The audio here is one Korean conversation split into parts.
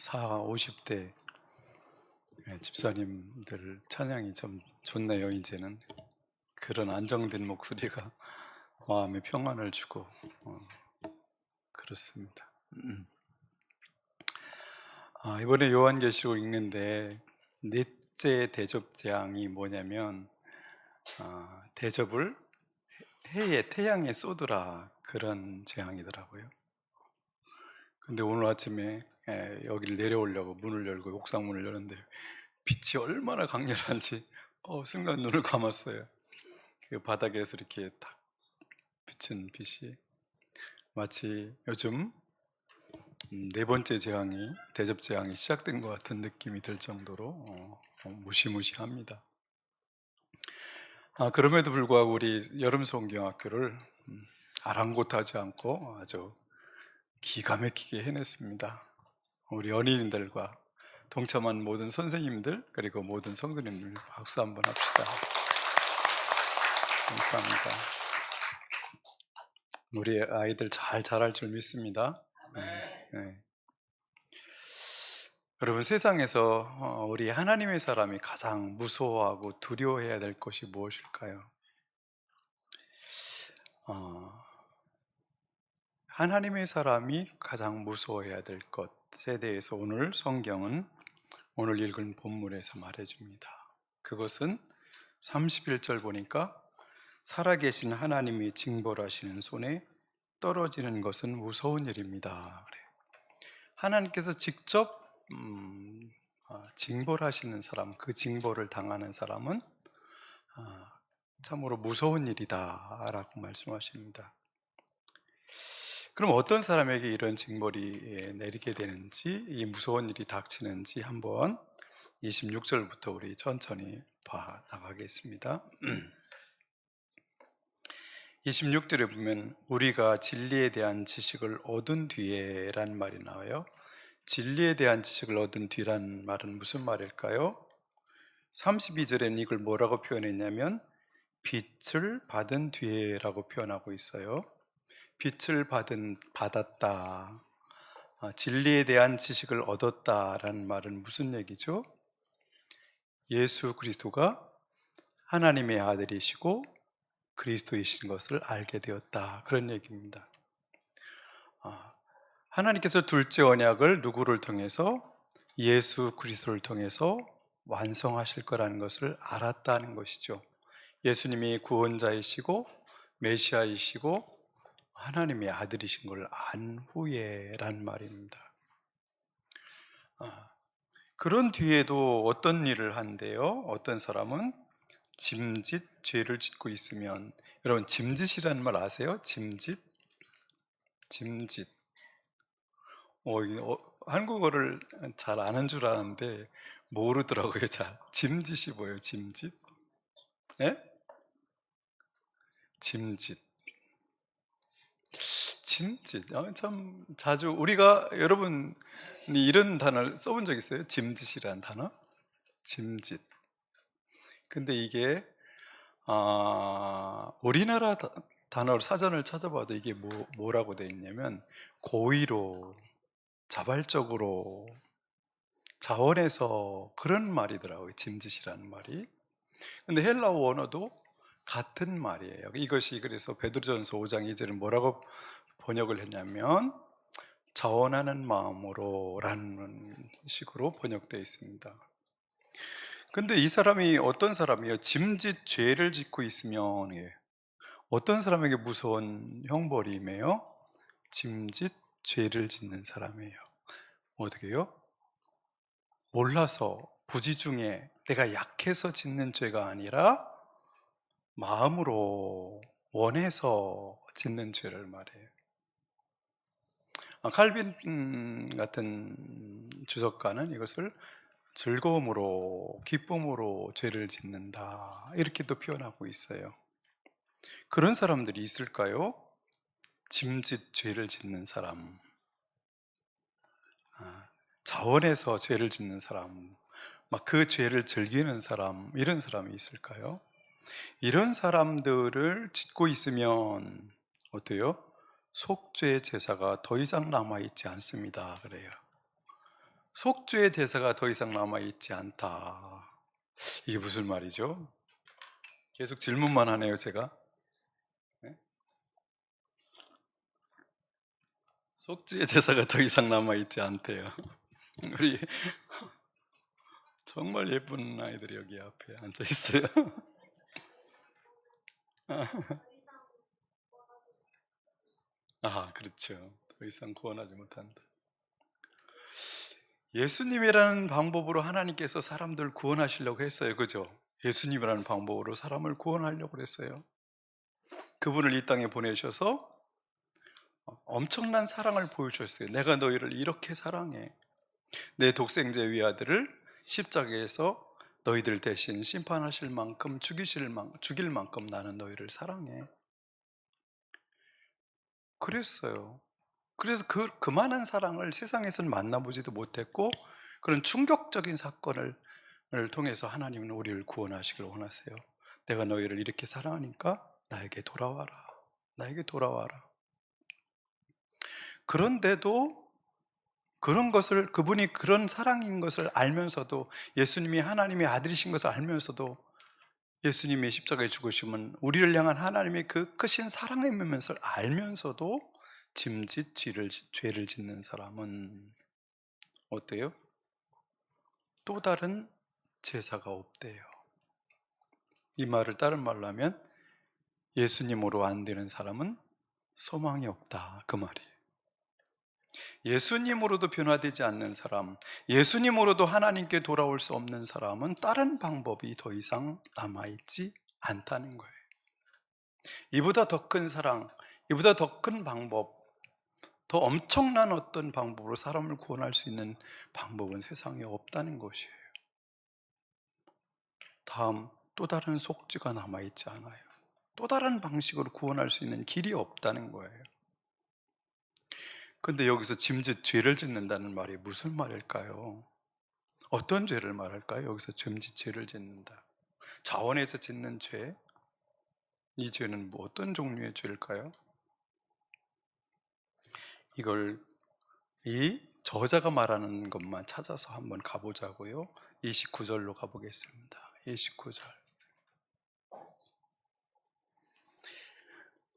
50대 집사님들 찬양이 좀 좋네요. 이제는 그런 안정된 목소리가 마음에 평안을 주고 그렇습니다. 이번에 요한계시록 읽는데 넷째 대접 재앙이 뭐냐면 대접을 해에 태양에 쏟으라, 그런 재앙이더라고요. 근데 오늘 아침에 여기를 내려오려고 문을 열고 옥상문을 열었는데 빛이 얼마나 강렬한지 순간 눈을 감았어요. 그 바닥에서 이렇게 탁 비친 빛이 마치 요즘 네 번째 재앙이, 대접 재앙이 시작된 것 같은 느낌이 들 정도로 무시무시합니다. 그럼에도 불구하고 우리 여름 성경학교를 아랑곳하지 않고 아주 기가 막히게 해냈습니다. 우리 연인들과 동참한 모든 선생님들, 그리고 모든 성도님들 박수 한번 합시다. 감사합니다. 우리 아이들 잘 자랄 줄 믿습니다. 네. 여러분, 세상에서 우리 하나님의 사람이 가장 무서워하고 두려워해야 될 것이 무엇일까요? 하나님의 사람이 가장 무서워해야 될 것에 대해서 오늘 성경은 오늘 읽은 본문에서 말해줍니다. 그것은 31절 보니까 살아계신 하나님이 징벌하시는 손에 떨어지는 것은 무서운 일입니다. 하나님께서 직접 징벌하시는 사람, 그 징벌을 당하는 사람은 참으로 무서운 일이다 라고 말씀하십니다. 그럼 어떤 사람에게 이런 징벌이 내리게 되는지, 이 무서운 일이 닥치는지 한번 26절부터 우리 천천히 봐 나가겠습니다. 26절에 보면 우리가 진리에 대한 지식을 얻은 뒤에 란 말이 나와요. 진리에 대한 지식을 얻은 뒤란 말은 무슨 말일까요? 32절에는 이걸 뭐라고 표현했냐면 빛을 받은 뒤에 라고 표현하고 있어요. 빛을 받았다, 진리에 대한 지식을 얻었다라는 말은 무슨 얘기죠? 예수 그리스도가 하나님의 아들이시고 그리스도이신 것을 알게 되었다, 그런 얘기입니다. 하나님께서 둘째 언약을 누구를 통해서? 예수 그리스도를 통해서 완성하실 거라는 것을 알았다는 것이죠. 예수님이 구원자이시고 메시아이시고 하나님의 아들이신 걸 안 후에 란 말입니다. 그런 뒤에도 어떤 일을 한대요? 어떤 사람은 짐짓, 죄를 짓고 있으면, 여러분 짐짓이라는 말 아세요? 짐짓? 짐짓. 한국어를 잘 아는 줄 아는데 모르더라고요. 잘. 짐짓이 뭐예요? 짐짓? 예? 짐짓. 짐짓. 참 자주 우리가, 여러분이 이런 단어를 써본 적 있어요? 짐짓이라는 단어? 짐짓. 근데 이게 우리나라 단어를 사전을 찾아봐도 이게 뭐라고 되어 있냐면 고의로, 자발적으로, 자원해서, 그런 말이더라고요. 짐짓이라는 말이. 근데 헬라어 원어도 같은 말이에요. 이것이 그래서 베드로전서 5장 2절은 뭐라고 번역을 했냐면 자원하는 마음으로 라는 식으로 번역되어 있습니다. 근데 이 사람이 어떤 사람이에요? 짐짓 죄를 짓고 있으면 어떤 사람에게 무서운 형벌이매요? 짐짓 죄를 짓는 사람이에요. 어떻게 해요? 몰라서, 부지중에, 내가 약해서 짓는 죄가 아니라 마음으로 원해서 짓는 죄를 말해요. 칼빈 같은 주석가는 이것을 즐거움으로, 기쁨으로 죄를 짓는다, 이렇게 또 표현하고 있어요. 그런 사람들이 있을까요? 짐짓 죄를 짓는 사람, 자원해서 죄를 짓는 사람, 막 그 죄를 즐기는 사람, 이런 사람이 있을까요? 이런 사람들을 짓고 있으면 어때요? 속죄 제사가 더 이상 남아있지 않습니다. 그래요. 속죄의 대사가 더 이상 남아있지 않다. 이게 무슨 말이죠? 계속 질문만 하네요, 제가. 네? 속죄의 제사가 더 이상 남아있지 않대요. 우리 정말 예쁜 아이들이 여기 앞에 앉아 있어요. 아, 그렇죠. 더 이상 구원하지 못한다. 예수님이라는 방법으로 하나님께서 사람들 구원하시려고 했어요. 그죠? 예수님이라는 방법으로 사람을 구원하려고 했어요. 그분을 이 땅에 보내셔서 엄청난 사랑을 보여주셨어요. 내가 너희를 이렇게 사랑해. 내 독생제 위아들을 십자가에서 너희들 대신 심판하실 만큼 죽일 만큼 나는 너희를 사랑해. 그랬어요. 그래서 그 많은 사랑을 세상에서는 만나보지도 못했고, 그런 충격적인 사건을 통해서 하나님은 우리를 구원하시길 원하세요. 내가 너희를 이렇게 사랑하니까 나에게 돌아와라. 나에게 돌아와라. 그런데도 그런 것을, 그분이 그런 사랑인 것을 알면서도, 예수님이 하나님의 아들이신 것을 알면서도, 예수님의 십자가에 죽으심은 우리를 향한 하나님의 그 크신 사랑의 면을 알면서도 짐짓 죄를 짓는 사람은 어때요? 또 다른 제사가 없대요. 이 말을 다른 말로 하면, 예수님으로 안 되는 사람은 소망이 없다, 그 말이에요. 예수님으로도 변화되지 않는 사람, 예수님으로도 하나님께 돌아올 수 없는 사람은 다른 방법이 더 이상 남아있지 않다는 거예요. 이보다 더 큰 사랑, 이보다 더 큰 방법, 더 엄청난 어떤 방법으로 사람을 구원할 수 있는 방법은 세상에 없다는 것이에요. 다음, 또 다른 속죄가 남아있지 않아요. 또 다른 방식으로 구원할 수 있는 길이 없다는 거예요. 근데 여기서 짐짓 죄를 짓는다는 말이 무슨 말일까요? 어떤 죄를 말할까요? 여기서 짐짓 죄를 짓는다. 자원에서 짓는 죄? 이 죄는 뭐 어떤 종류의 죄일까요? 이걸 이 저자가 말하는 것만 찾아서 한번 가보자고요. 29절로 가보겠습니다. 29절.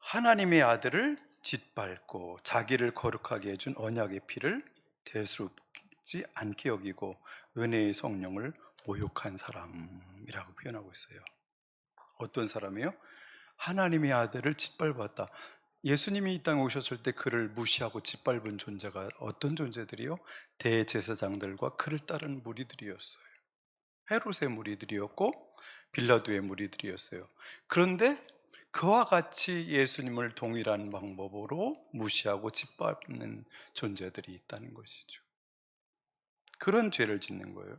하나님의 아들을 짓밟고 자기를 거룩하게 해준 언약의 피를 대수롭지 않게 여기고 은혜의 성령을 모욕한 사람이라고 표현하고 있어요. 어떤 사람이요? 하나님의 아들을 짓밟았다. 예수님이 이 땅에 오셨을 때 그를 무시하고 짓밟은 존재가 어떤 존재들이요? 대제사장들과 그를 따른 무리들이었어요. 헤롯의 무리들이었고 빌라도의 무리들이었어요. 그런데 그와 같이 예수님을 동일한 방법으로 무시하고 짓밟는 존재들이 있다는 것이죠. 그런 죄를 짓는 거예요.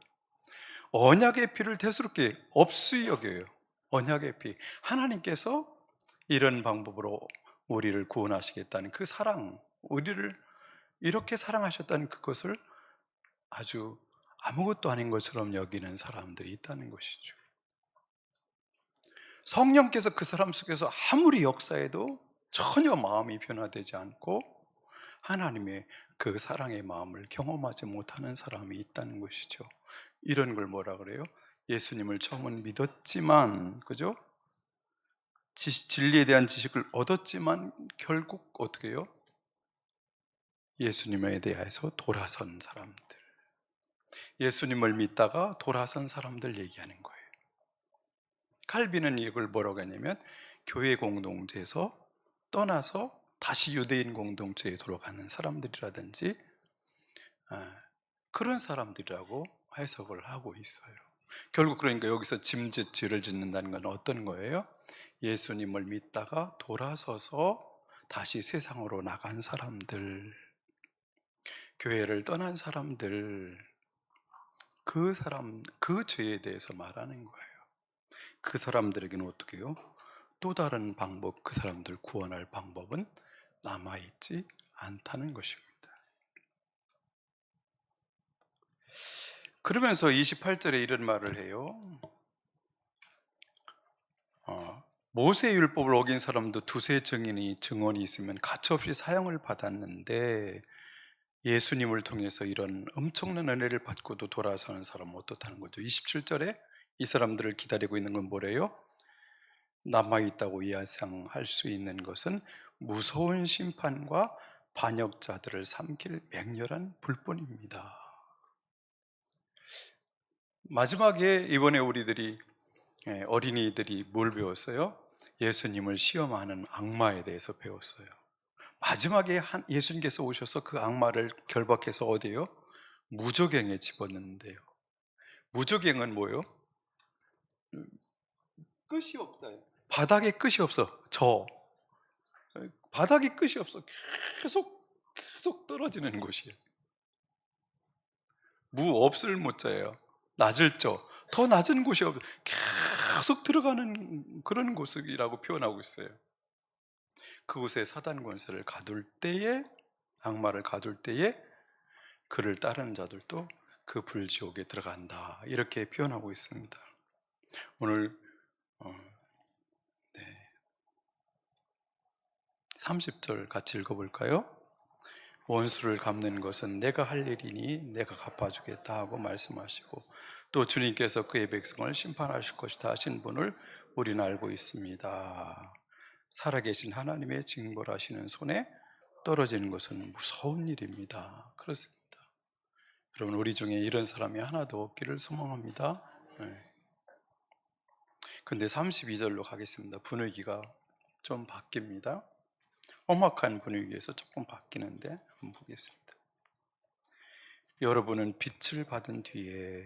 언약의 피를 대수롭게 없이 여겨요. 언약의 피. 하나님께서 이런 방법으로 우리를 구원하시겠다는 그 사랑, 우리를 이렇게 사랑하셨다는 그것을 아주 아무것도 아닌 것처럼 여기는 사람들이 있다는 것이죠. 성령께서 그 사람 속에서 아무리 역사해도 전혀 마음이 변화되지 않고 하나님의 그 사랑의 마음을 경험하지 못하는 사람이 있다는 것이죠. 이런 걸 뭐라 그래요? 예수님을 처음은 믿었지만, 그죠? 진리에 대한 지식을 얻었지만 결국 어떻게 해요? 예수님에 대해서 돌아선 사람들, 예수님을 믿다가 돌아선 사람들 얘기하는 거예요. 칼빈은 이걸 뭐라고 했냐면, 교회 공동체에서 떠나서 다시 유대인 공동체에 돌아가는 사람들이라든지 그런 사람들이라고 해석을 하고 있어요. 결국 그러니까 여기서 짐짓 죄를 짓는다는 건 어떤 거예요? 예수님을 믿다가 돌아서서 다시 세상으로 나간 사람들, 교회를 떠난 사람들, 그 죄에 대해서 말하는 거예요. 그 사람들에게는 어떻게 해요? 또 다른 방법, 그 사람들 구원할 방법은 남아있지 않다는 것입니다. 그러면서 28절에 이런 말을 해요. 모세 율법을 어긴 사람도 두세 증언이 있으면 가차없이 사형을 받았는데 예수님을 통해서 이런 엄청난 은혜를 받고도 돌아서는 사람은 어떻다는 거죠? 27절에 이 사람들을 기다리고 있는 건 뭐래요? 남아있다고 예상할 수 있는 것은 무서운 심판과 반역자들을 삼킬 맹렬한 불뿐입니다. 마지막에 이번에 우리들이 어린이들이 뭘 배웠어요? 예수님을 시험하는 악마에 대해서 배웠어요. 마지막에 예수님께서 오셔서 그 악마를 결박해서 어디에요? 무저갱에 집었는데요. 무저갱은 뭐예요? 끝이 없다. 바닥에 끝이 없어. 바닥에 끝이 없어. 계속 떨어지는 곳이에요. 무 없을 무자예요. 낮을 저. 더 낮은 곳이 없어. 계속 들어가는 그런 곳이라고 표현하고 있어요. 그곳에 사단 권세를 가둘 때에, 악마를 가둘 때에 그를 따르는 자들도 그 불지옥에 들어간다, 이렇게 표현하고 있습니다. 오늘 30절 같이 읽어볼까요? 원수를 갚는 것은 내가 할 일이니 내가 갚아주겠다 하고 말씀하시고, 또 주님께서 그의 백성을 심판하실 것이다 하신 분을 우리는 알고 있습니다. 살아계신 하나님의 징벌하시는 손에 떨어지는 것은 무서운 일입니다. 그렇습니다. 여러분, 우리 중에 이런 사람이 하나도 없기를 소망합니다. 근데 32절로 가겠습니다. 분위기가 좀 바뀝니다. 험악한 분위기에서 조금 바뀌는데 한번 보겠습니다. 여러분은 빛을 받은 뒤에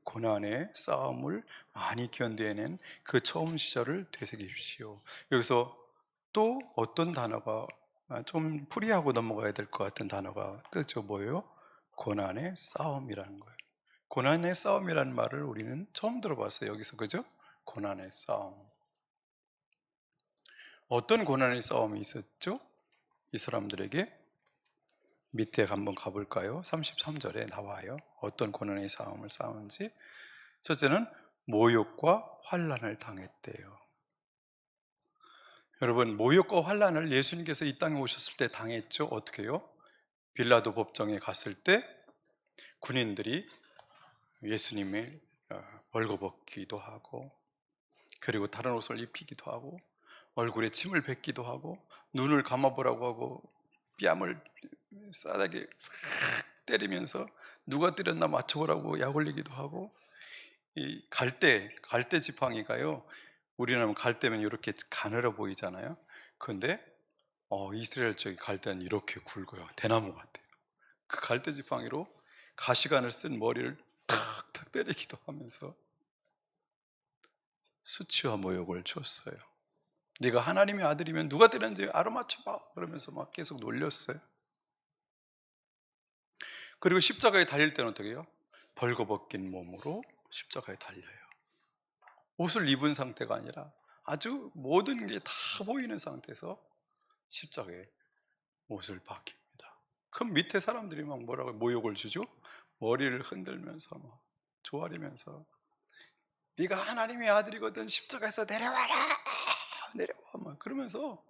고난의 싸움을 많이 견뎌낸 그 처음 시절을 되새기십시오. 여기서 또 어떤 단어가 좀 풀이하고 넘어가야 될 것 같은 단어가 뜨죠. 뭐예요? 고난의 싸움이라는 거예요. 고난의 싸움이라는 말을 우리는 처음 들어봤어요. 여기서, 그죠? 고난의 싸움. 어떤 고난의 싸움이 있었죠? 이 사람들에게 밑에 한번 가볼까요? 33절에 나와요. 어떤 고난의 싸움을 싸우는지. 첫째는 모욕과 환난을 당했대요. 여러분, 모욕과 환난을 예수님께서 이 땅에 오셨을 때 당했죠. 어떻게 해요? 빌라도 법정에 갔을 때 군인들이 예수님을 벌거벗기도 하고, 그리고 다른 옷을 입히기도 하고, 얼굴에 침을 뱉기도 하고, 눈을 감아보라고 하고, 뺨을 싸다게 때리면서 누가 때렸나 맞춰보라고 약 올리기도 하고, 이 갈대 지팡이가요, 우리는 갈대면 이렇게 가늘어 보이잖아요. 그런데 이스라엘 쪽의 갈대는 이렇게 굵어요. 대나무 같아요. 그 갈대 지팡이로 가시관을 쓴 머리를 탁탁 때리기도 하면서 수치와 모욕을 줬어요. 네가 하나님의 아들이면 누가 때렸는지 알아맞혀봐, 그러면서 막 계속 놀렸어요. 그리고 십자가에 달릴 때는 어떻게 해요? 벌거벗긴 몸으로 십자가에 달려요. 옷을 입은 상태가 아니라 아주 모든 게 다 보이는 상태에서 십자가에 옷을 박힙니다. 그럼 밑에 사람들이 막 뭐라고 모욕을 주죠? 머리를 흔들면서 막 조아리면서 네가 하나님의 아들이거든 십자가에서 내려와라, 내려와, 막 그러면서,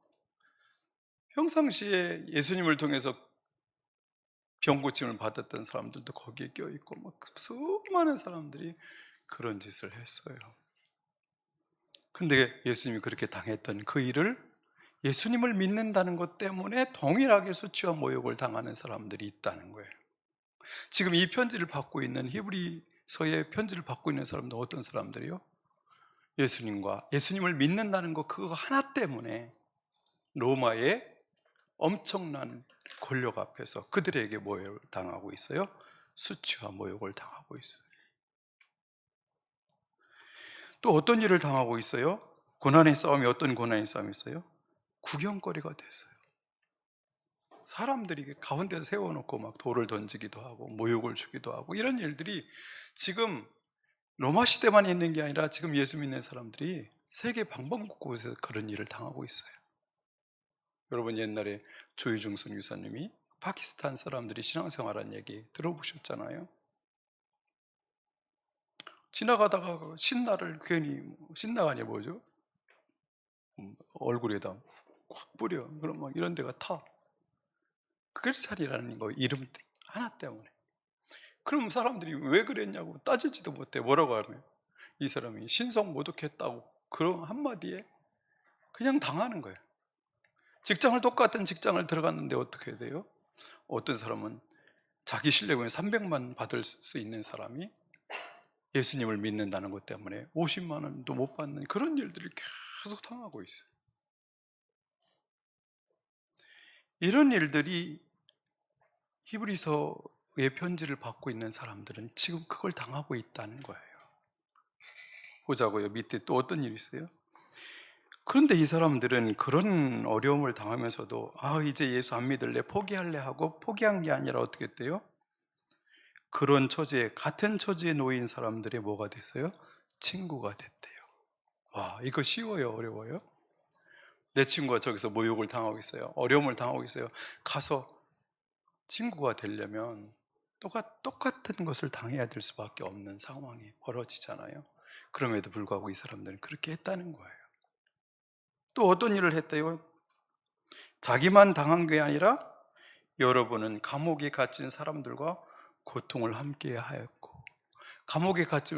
평상시에 예수님을 통해서 병고침을 받았던 사람들도 거기에 껴있고 막 수많은 사람들이 그런 짓을 했어요. 근데 예수님이 그렇게 당했던 그 일을 예수님을 믿는다는 것 때문에 동일하게 수치와 모욕을 당하는 사람들이 있다는 거예요. 지금 이 편지를 받고 있는, 히브리서의 편지를 받고 있는 사람도 어떤 사람들이요? 예수님을 믿는다는 것 그거 하나 때문에 로마의 엄청난 권력 앞에서 그들에게 모욕을 당하고 있어요. 수치와 모욕을 당하고 있어요. 또 어떤 일을 당하고 있어요? 고난의 싸움이, 어떤 고난의 싸움이 있어요? 구경거리가 됐어요. 사람들이 가운데 세워놓고 막 돌을 던지기도 하고 모욕을 주기도 하고, 이런 일들이 지금 로마 시대만 있는 게 아니라 지금 예수 믿는 사람들이 세계 방방곳곳에서 그런 일을 당하고 있어요. 여러분, 옛날에 조유중 선교사님이 파키스탄 사람들이 신앙생활한 얘기 들어보셨잖아요. 지나가다가 신나를 괜히, 신나가 아니 뭐죠? 얼굴에다 확 뿌려. 그럼 막 이런 데가 타. 그리스도이라는 거 이름 하나 때문에. 그럼 사람들이 왜 그랬냐고 따지지도 못해. 뭐라고 하면 이 사람이 신성 모독했다고 그런 한마디에 그냥 당하는 거예요. 똑같은 직장을 들어갔는데 어떻게 돼요? 어떤 사람은 자기 실력은 300만 받을 수 있는 사람이 예수님을 믿는다는 것 때문에 50만 원도 못 받는 그런 일들이 계속 당하고 있어요. 이런 일들이 히브리서의 편지를 받고 있는 사람들은 지금 그걸 당하고 있다는 거예요. 보자고요. 밑에 또 어떤 일이 있어요? 그런데 이 사람들은 그런 어려움을 당하면서도 이제 예수 안 믿을래, 포기할래 하고 포기한 게 아니라 어떻게 했대요? 그런 처지에, 같은 처지에 놓인 사람들이 뭐가 됐어요? 친구가 됐대요. 와, 이거 쉬워요, 어려워요? 내 친구가 저기서 모욕을 당하고 있어요, 어려움을 당하고 있어요. 가서 친구가 되려면 똑같은 것을 당해야 될 수밖에 없는 상황이 벌어지잖아요. 그럼에도 불구하고 이 사람들은 그렇게 했다는 거예요. 또 어떤 일을 했대요? 자기만 당한 게 아니라 여러분은 감옥에 갇힌 사람들과 고통을 함께 하였고.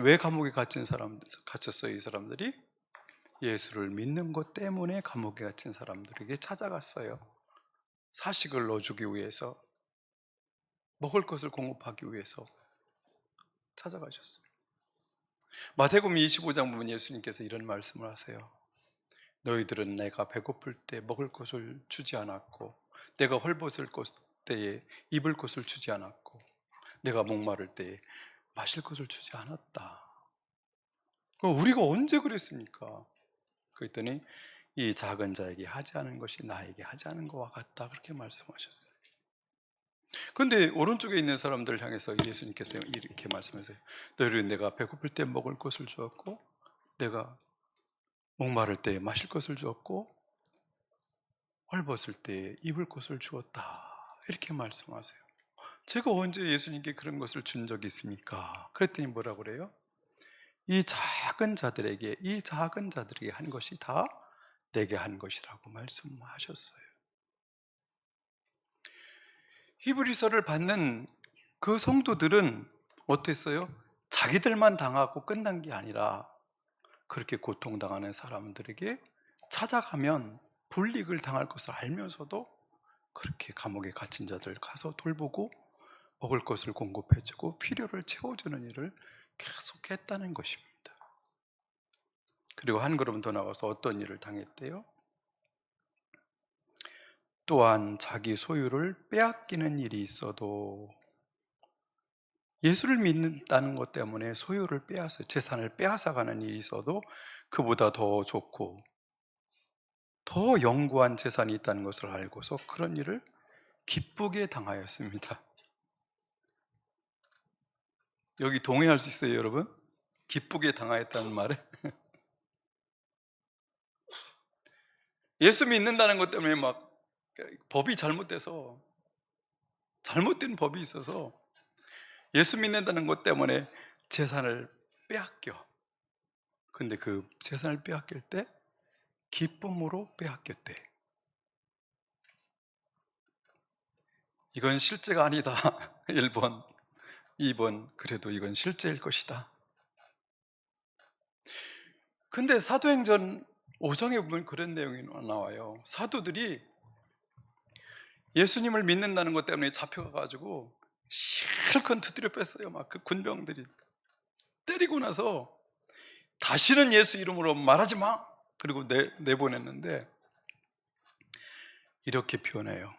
왜 감옥에 갇혔어요? 이 사람들이 예수를 믿는 것 때문에 감옥에 갇힌 사람들에게 찾아갔어요. 사식을 넣어주기 위해서, 먹을 것을 공급하기 위해서 찾아가셨어요. 마태복음 25장 보면 예수님께서 이런 말씀을 하세요. 너희들은 내가 배고플 때 먹을 것을 주지 않았고, 내가 헐벗을 때에 입을 것을 주지 않았고, 내가 목마를 때에 마실 것을 주지 않았다. 우리가 언제 그랬습니까? 그랬더니 이 작은 자에게 하지 않은 것이 나에게 하지 않은 것과 같다, 그렇게 말씀하셨어요. 그런데 오른쪽에 있는 사람들을 향해서 예수님께서 이렇게 말씀하세요. 너희는 내가 배고플 때 먹을 것을 주었고, 내가 목마를 때 마실 것을 주었고, 헐벗을 때 입을 것을 주었다, 이렇게 말씀하세요. 제가 언제 예수님께 그런 것을 준 적이 있습니까? 그랬더니 뭐라고 그래요? 이 작은 자들에게 한 것이 다 내게 한 것이라고 말씀하셨어요. 히브리서를 받는 그 성도들은 어땠어요? 자기들만 당하고 끝난 게 아니라 그렇게 고통당하는 사람들에게 찾아가면 불이익을 당할 것을 알면서도 그렇게 감옥에 갇힌 자들 가서 돌보고 먹을 것을 공급해주고 필요를 채워주는 일을 계속했다는 것입니다. 그리고 한 걸음 더 나가서 어떤 일을 당했대요? 또한 자기 소유를 빼앗기는 일이 있어도, 예수를 믿는다는 것 때문에 소유를 재산을 빼앗아가는 일이 있어도 그보다 더 좋고 더 영구한 재산이 있다는 것을 알고서 그런 일을 기쁘게 당하였습니다. 여기 동의할 수 있어요, 여러분? 기쁘게 당하였다는 말에? 예수 믿는다는 것 때문에 막 법이 잘못된 법이 있어서 예수 믿는다는 것 때문에 재산을 빼앗겨. 근데 그 재산을 빼앗길 때 기쁨으로 빼앗겼대. 이건 실제가 아니다. 1번, 2번, 그래도 이건 실제일 것이다. 근데 사도행전 5장에 보면 그런 내용이 나와요. 사도들이 예수님을 믿는다는 것 때문에 잡혀가가지고 실컷 두드려 뺐어요. 막 그 군병들이 때리고 나서 다시는 예수 이름으로 말하지 마! 그리고 내보냈는데 이렇게 표현해요.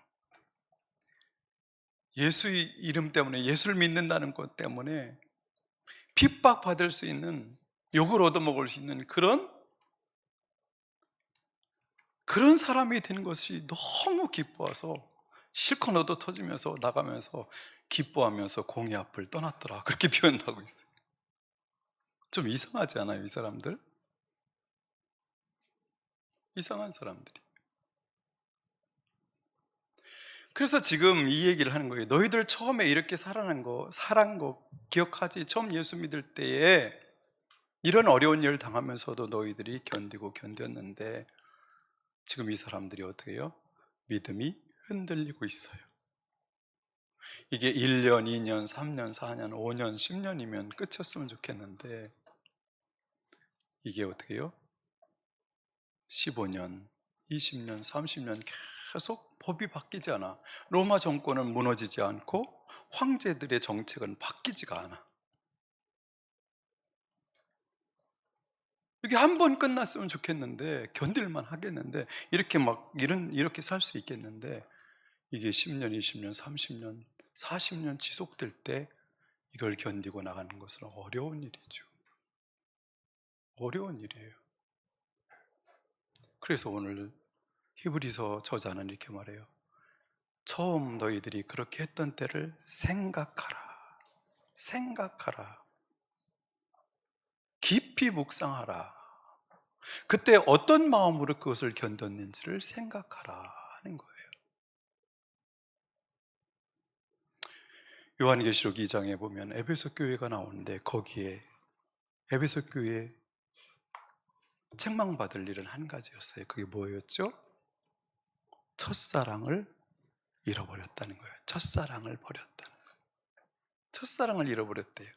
예수의 이름 때문에, 예수를 믿는다는 것 때문에 핍박받을 수 있는, 욕을 얻어먹을 수 있는 그런 사람이 되는 것이 너무 기뻐서 실컷 얻어 터지면서 나가면서 기뻐하면서 공의 앞을 떠났더라, 그렇게 표현하고 있어요. 좀 이상하지 않아요, 이 사람들? 이상한 사람들이. 그래서 지금 이 얘기를 하는 거예요. 너희들 처음에 이렇게 살아난 거 기억하지? 처음 예수 믿을 때에 이런 어려운 일을 당하면서도 너희들이 견디고 견뎠는데 지금 이 사람들이 어떻게 해요? 믿음이 흔들리고 있어요. 이게 1년, 2년, 3년, 4년, 5년, 10년이면 끝이었으면 좋겠는데 이게 어떻게 해요? 15년, 20년, 30년 계속 법이 바뀌지 않아. 로마 정권은 무너지지 않고 황제들의 정책은 바뀌지가 않아. 이게 한 번 끝났으면 좋겠는데 견딜만 하겠는데 이렇게 살 수 있겠는데 이게 10년, 20년, 30년, 40년 지속될 때 이걸 견디고 나가는 것은 어려운 일이죠. 어려운 일이에요. 그래서 오늘 히브리서 저자는 이렇게 말해요. 처음 너희들이 그렇게 했던 때를 생각하라. 생각하라. 깊이 묵상하라. 그때 어떤 마음으로 그것을 견뎠는지를 생각하라 하는 거예요. 요한계시록 2장에 보면 에베소 교회가 나오는데 거기에 에베소 교회에 책망받을 일은 한 가지였어요. 그게 뭐였죠? 첫사랑을 잃어버렸다는 거예요. 첫사랑을 버렸다는 거예요. 첫사랑을 잃어버렸대요.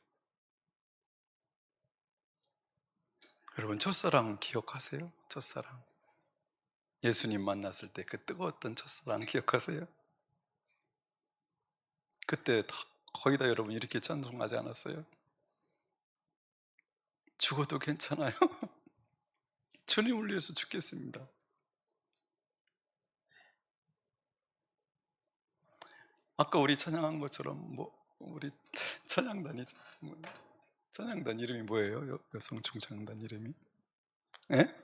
여러분 첫사랑 기억하세요? 첫사랑. 예수님 만났을 때 그 뜨거웠던 첫사랑 기억하세요? 그때 거의 다 여러분 이렇게 찬송하지 않았어요? 죽어도 괜찮아요. 주님을 위해서 죽겠습니다. 아까 우리 찬양한 것처럼 우리 찬양단이 찬양단 이름이 뭐예요? 여성 중창단 이름이? 예?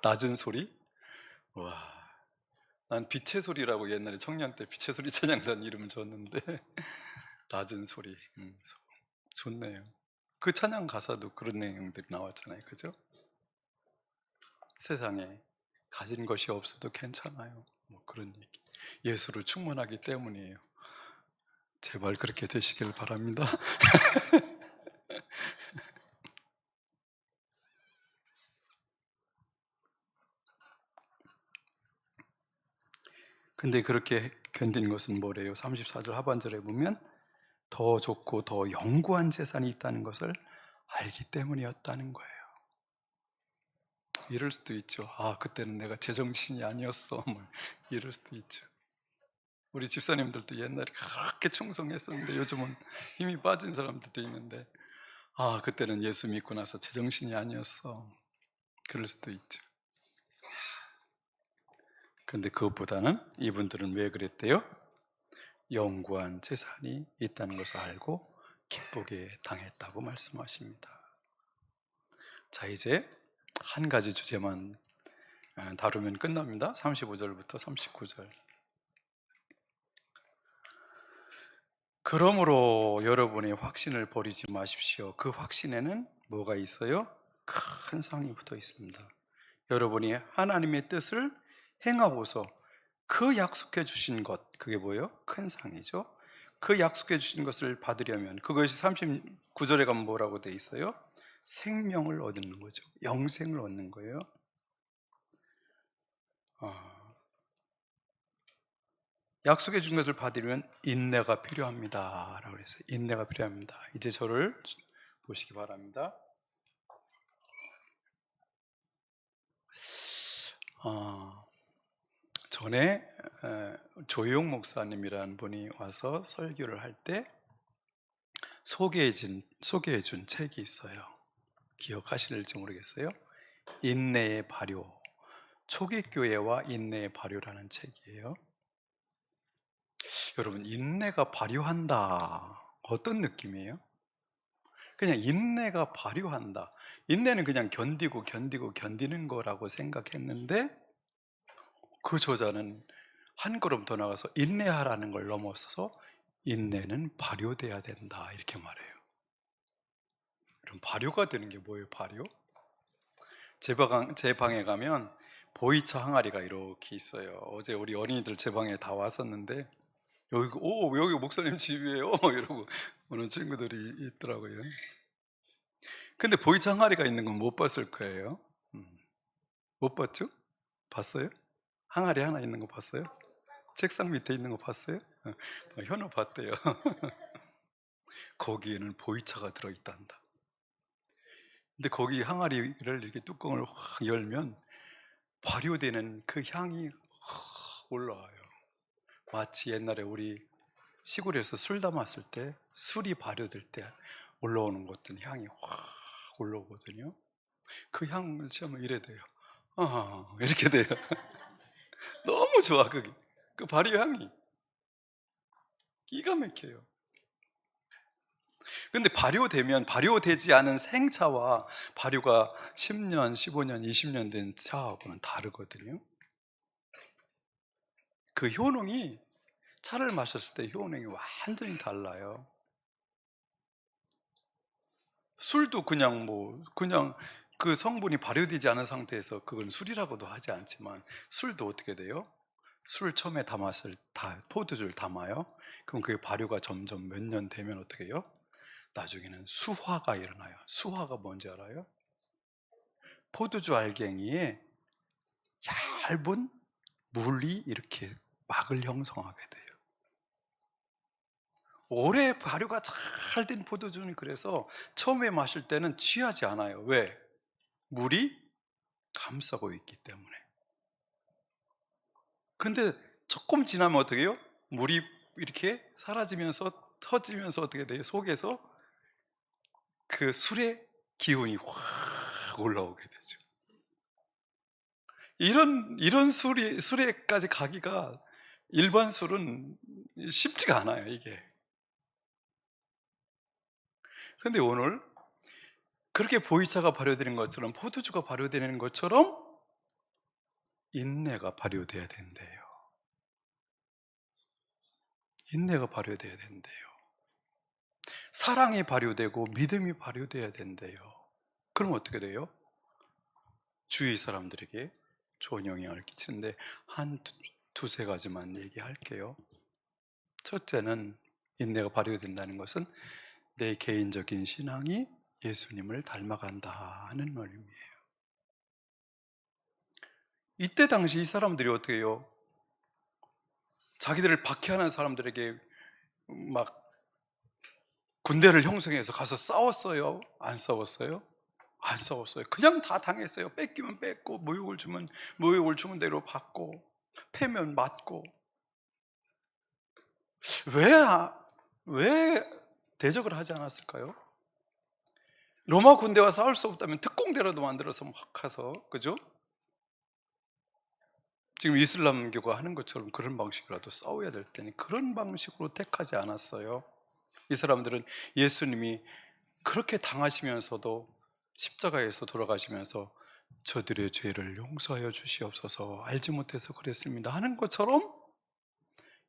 낮은 소리? 와, 난 빛의 소리라고 옛날에 청년 때 빛의 소리 찬양단 이름을 줬는데 낮은 소리. 좋네요. 그 찬양 가사도 그런 내용들이 나왔잖아요. 그죠? 세상에 가진 것이 없어도 괜찮아요. 그런 얘기. 예수로 충분하기 때문이에요. 제발 그렇게 되시길 바랍니다. 근데 그렇게 견딘 것은 뭐래요? 34절 하반절에 보면 더 좋고 더 영구한 재산이 있다는 것을 알기 때문이었다는 거예요. 이럴 수도 있죠. 아, 그때는 내가 제정신이 아니었어. 이럴 수도 있죠. 우리 집사님들도 옛날에 그렇게 충성했었는데 요즘은 힘이 빠진 사람들도 있는데 아, 그때는 예수 믿고 나서 제정신이 아니었어. 그럴 수도 있죠. 근데 그것보다는 이분들은 왜 그랬대요? 영구한 재산이 있다는 것을 알고 기쁘게 당했다고 말씀하십니다. 자, 이제 한 가지 주제만 다루면 끝납니다. 35절부터 39절. 그러므로 여러분의 확신을 버리지 마십시오. 그 확신에는 뭐가 있어요? 큰 상이 붙어 있습니다. 여러분이 하나님의 뜻을 행하고서 그 약속해 주신 것, 그게 뭐예요? 큰 상이죠. 그 약속해 주신 것을 받으려면 그것이 39절에 가면 뭐라고 돼 있어요? 생명을 얻는 거죠. 영생을 얻는 거예요. 약속해 준 것을 받으려면 인내가 필요합니다 라고 그랬어요. 인내가 필요합니다. 이제 저를 보시기 바랍니다. 전에 조용 목사님이라는 분이 와서 설교를 할 때 소개해준 책이 있어요. 기억하실지 모르겠어요. 인내의 발효, 초기교회와 인내의 발효라는 책이에요. 여러분, 인내가 발효한다, 어떤 느낌이에요? 그냥 인내가 발효한다. 인내는 그냥 견디는 거라고 생각했는데 그 저자는 한 걸음 더 나가서 인내하라는 걸 넘어서서 인내는 발효돼야 된다 이렇게 말해요. 그럼 발효가 되는 게 뭐예요? 발효? 제 방에 가면 보이차 항아리가 이렇게 있어요. 어제 우리 어린이들 제 방에 다 왔었는데 여기 목사님 집이에요 이러고 오는 친구들이 있더라고요. 근데 보이차 항아리가 있는 건 못 봤을 거예요. 못 봤죠? 봤어요? 항아리 하나 있는 거 봤어요? 책상 밑에 있는 거 봤어요? 현우 봤대요. 거기에는 보이차가 들어있단다. 근데 거기 항아리를 이렇게 뚜껑을 확 열면 발효되는 그 향이 확 올라와요. 마치 옛날에 우리 시골에서 술 담았을 때 술이 발효될 때 올라오는 것들 향이 확 올라오거든요. 그 향을 취하면 이래 돼요. 이렇게 돼요. 너무 좋아, 그게. 그 발효 향이 기가 막혀요. 근데 발효되면 발효되지 않은 생차와 발효가 10년, 15년, 20년 된 차하고는 다르거든요. 그 효능이, 차를 마셨을 때 효능이 완전히 달라요. 술도 그냥 그 성분이 발효되지 않은 상태에서 그건 술이라고도 하지 않지만, 술도 어떻게 돼요? 술 처음에 포도주를 담아요. 그럼 그게 발효가 점점 몇 년 되면 어떻게 해요? 나중에는 수화가 일어나요. 수화가 뭔지 알아요? 포도주 알갱이에 얇은 물이 이렇게 막을 형성하게 돼요. 오래 발효가 잘 된 포도주는 그래서 처음에 마실 때는 취하지 않아요. 왜? 물이 감싸고 있기 때문에. 근데 조금 지나면 어떻게 해요? 물이 이렇게 사라지면서 터지면서 어떻게 돼요? 속에서 그 술의 기운이 확 올라오게 되죠. 이런 술에까지 가기가, 일반 술은 쉽지가 않아요, 이게. 근데 오늘 그렇게 보이차가 발효되는 것처럼, 포도주가 발효되는 것처럼 인내가 발효돼야 된대요. 인내가 발효돼야 된대요. 사랑이 발효되고 믿음이 발효돼야 된대요. 그럼 어떻게 돼요? 주위 사람들에게 좋은 영향을 끼치는데 한 두세 가지만 얘기할게요. 첫째는, 인내가 발효된다는 것은 내 개인적인 신앙이 예수님을 닮아간다는 말입니다. 이때 당시 이 사람들이 어떻게 해요? 자기들을 박해하는 사람들에게 막 군대를 형성해서 가서 싸웠어요? 안 싸웠어요? 안 싸웠어요. 그냥 다 당했어요. 뺏기면 뺏고, 모욕을 주면 모욕을 주는 대로 받고, 패면 맞고. 왜 대적을 하지 않았을까요? 로마 군대와 싸울 수 없다면 특공대라도 만들어서 막 가서, 그죠? 지금 이슬람교가 하는 것처럼 그런 방식으로라도 싸워야 될 테니 그런 방식으로 택하지 않았어요. 이 사람들은 예수님이 그렇게 당하시면서도 십자가에서 돌아가시면서 저들의 죄를 용서하여 주시옵소서, 알지 못해서 그랬습니다 하는 것처럼,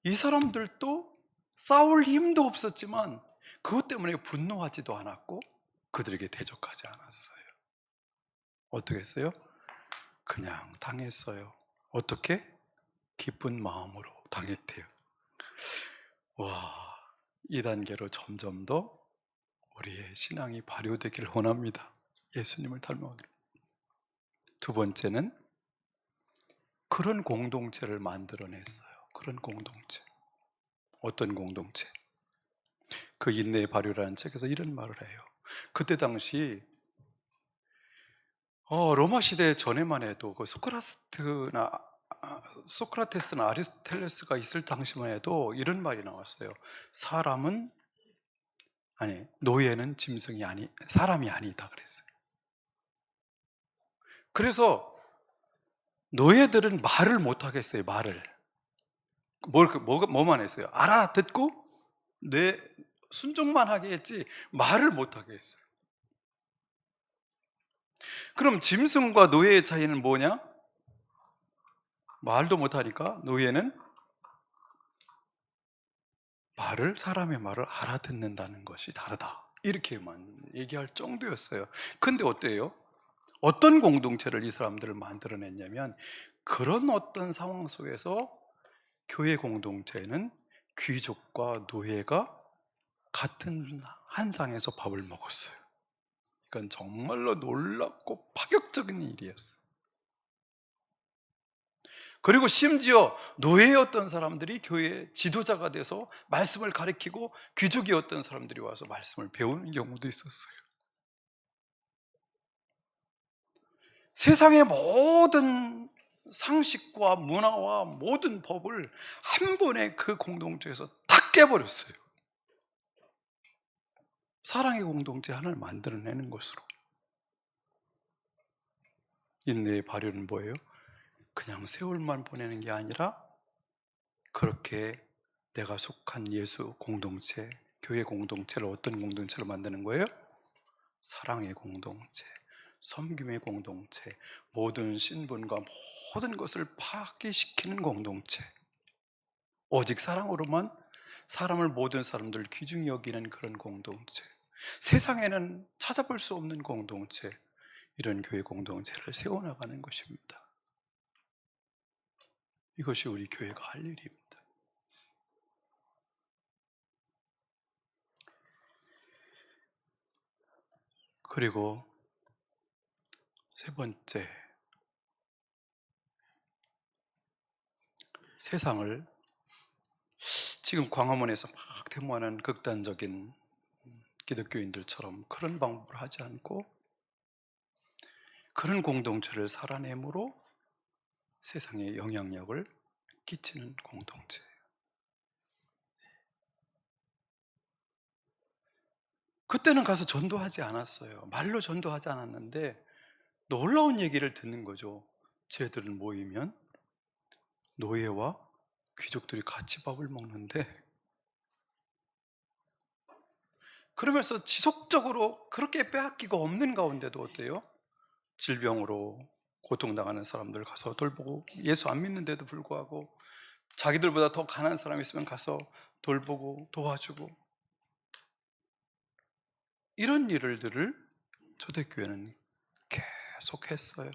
이 사람들도 싸울 힘도 없었지만 그것 때문에 분노하지도 않았고 그들에게 대적하지 않았어요. 어떻게 했어요? 그냥 당했어요. 어떻게? 기쁜 마음으로 당했대요. 와, 이 단계로 점점 더 우리의 신앙이 발효되기를 원합니다. 예수님을 닮아가기를. 두 번째는, 그런 공동체를 만들어냈어요. 그런 공동체. 어떤 공동체? 그 인내의 발효라는 책에서 이런 말을 해요. 그때 당시 로마 시대 전에만 해도 그 소크라테스나 아리스토텔레스가 있을 당시만 해도 이런 말이 나왔어요. 노예는 사람이 아니다 그랬어요. 그래서 노예들은 말을 못 하겠어요. 말을. 뭐만 했어요? 알아듣고 내 순종만 하게 했지 말을 못 하게 했어요. 그럼 짐승과 노예의 차이는 뭐냐? 말도 못 하니까 노예는 사람의 말을 알아듣는다는 것이 다르다, 이렇게만 얘기할 정도였어요. 근데 어때요? 어떤 공동체를 이 사람들을 만들어냈냐면, 그런 어떤 상황 속에서 교회 공동체는 귀족과 노예가 같은 한 상에서 밥을 먹었어요. 이건 정말로 놀랍고 파격적인 일이었어요. 그리고 심지어 노예였던 사람들이 교회 지도자가 돼서 말씀을 가르치고 귀족이었던 사람들이 와서 말씀을 배우는 경우도 있었어요. 세상의 모든 상식과 문화와 모든 법을 한 번에 그 공동체에서 다 깨버렸어요. 사랑의 공동체 하나를 만들어내는 것으로. 인내의 발효는 뭐예요? 그냥 세월만 보내는 게 아니라 그렇게 내가 속한 예수 공동체, 교회 공동체를 어떤 공동체로 만드는 거예요? 사랑의 공동체, 섬김의 공동체, 모든 신분과 모든 것을 파괴시키는 공동체, 오직 사랑으로만 사람을 모든 사람들 귀중히 여기는 그런 공동체, 세상에는 찾아볼 수 없는 공동체, 이런 교회 공동체를 세워나가는 것입니다. 이것이 우리 교회가 할 일입니다. 그리고 세 번째, 세상을 지금 광화문에서 막 데모하는 극단적인 기독교인들처럼 그런 방법을 하지 않고 그런 공동체를 살아내므로 세상에 영향력을 끼치는 공동체예요. 그때는 가서 전도하지 않았어요. 말로 전도하지 않았는데 놀라운 얘기를 듣는 거죠. 쟤들은 모이면 노예와 귀족들이 같이 밥을 먹는데, 그러면서 지속적으로 그렇게 빼앗기가 없는 가운데도 어때요? 질병으로 고통당하는 사람들 가서 돌보고, 예수 안 믿는데도 불구하고 자기들보다 더 가난한 사람이 있으면 가서 돌보고 도와주고, 이런 일들을 초대교회는 계속 했어요.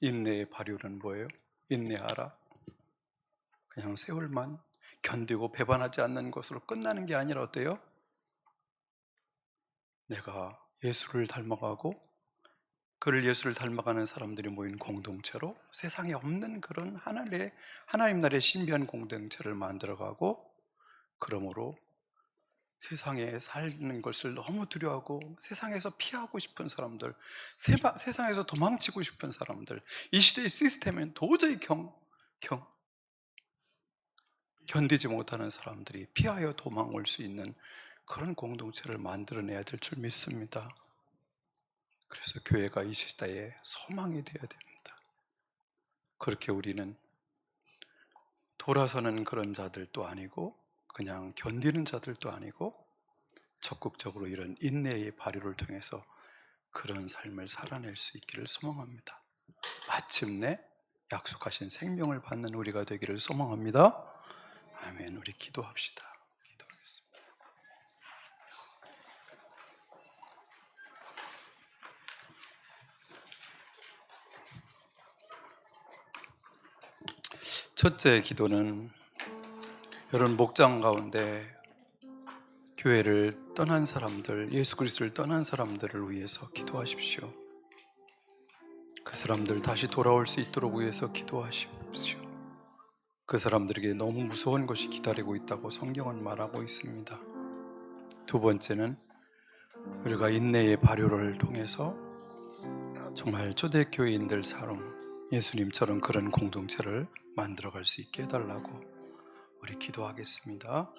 인내의 발효는 뭐예요? 인내하라. 그냥 세월만 견디고 배반하지 않는 것으로 끝나는 게 아니라 어때요? 내가 예수를 닮아가고 그를 예수를 닮아가는 사람들이 모인 공동체로 세상에 없는 그런 하나님 나라의 신비한 공동체를 만들어가고, 그러므로 세상에 사는 것을 너무 두려워하고 세상에서 피하고 싶은 사람들, 세상에서 도망치고 싶은 사람들, 이 시대의 시스템은 도저히 견디지 못하는 사람들이 피하여 도망올 수 있는 그런 공동체를 만들어내야 될 줄 믿습니다. 그래서 교회가 이 시대에 소망이 되어야 됩니다. 그렇게 우리는 돌아서는 그런 자들도 아니고 그냥 견디는 자들도 아니고 적극적으로 이런 인내의 발휘를 통해서 그런 삶을 살아낼 수 있기를 소망합니다. 마침내 약속하신 생명을 받는 우리가 되기를 소망합니다. 아멘. 우리 기도합시다. 기도하겠습니다. 첫째 기도는 여러분 목장 가운데 교회를 떠난 사람들, 예수 그리스도를 떠난 사람들을 위해서 기도하십시오. 그 사람들 다시 돌아올 수 있도록 위해서 기도하십시오. 그 사람들에게 너무 무서운 것이 기다리고 있다고 성경은 말하고 있습니다. 두 번째는 우리가 인내의 발효를 통해서 정말 초대교회인들처럼 예수님처럼 그런 공동체를 만들어갈 수 있게 해달라고 우리 기도하겠습니다.